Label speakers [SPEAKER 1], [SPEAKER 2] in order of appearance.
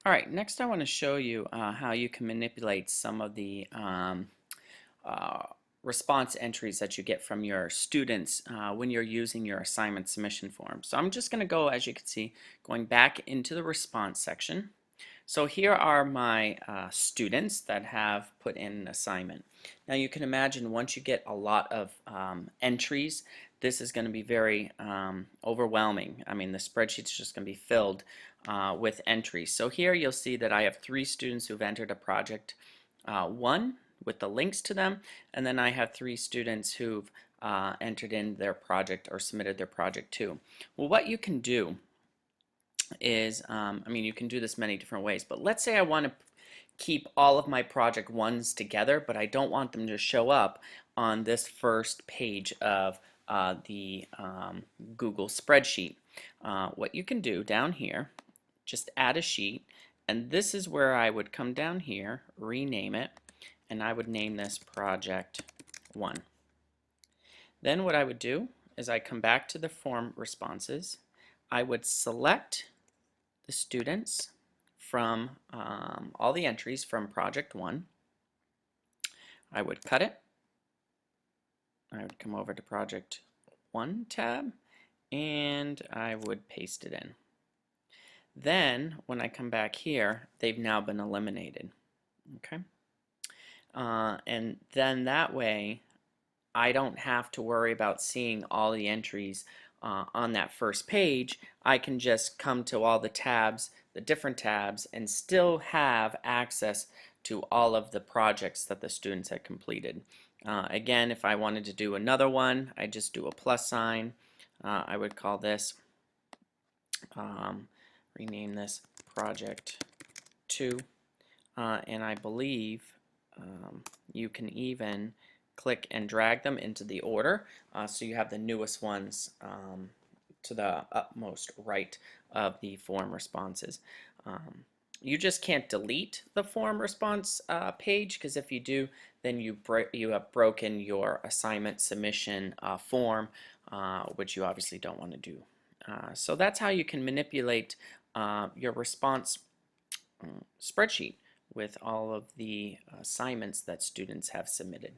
[SPEAKER 1] All right, next I want to show you how you can manipulate some of the uh, response entries that you get from your students when you're using your assignment submission form. So I'm just going to go, as you can see, going back into the response section. So here are my students that have put in an assignment. Now you can imagine once you get a lot of entries, this is going to be very overwhelming. I mean, the spreadsheet is just going to be filled with entries. So here you'll see that I have 3 students who've entered a project 1 with the links to them, and then I have 3 students who've entered in their project or submitted their project 2. Well, what you can do is, I mean, you can do this many different ways, but let's say I want to keep all of my project ones together, but I don't want them to show up on this first page of the Google spreadsheet. What you can do down here, just add a sheet, and this is where I would come down here, rename it, and I would name this project 1. Then what I would do is I come back to the form responses. I would select the students from all the entries from project 1. I would cut it. I would come over to project 1 tab and I would paste it in. Then when I come back here, they've now been eliminated. Okay, and then that way I don't have to worry about seeing all the entries on that first page. I can just come to all the tabs, the different tabs, and still have access to all of the projects that the students had completed. Again, if I wanted to do another one, I just do a plus sign. I would call this, rename this project 2, and I believe you can even click and drag them into the order, so you have the newest ones to the utmost right of the form responses. You just can't delete the form response page, because if you do, then you have broken your assignment submission form, which you obviously don't want to do. So that's how you can manipulate your response spreadsheet with all of the assignments that students have submitted.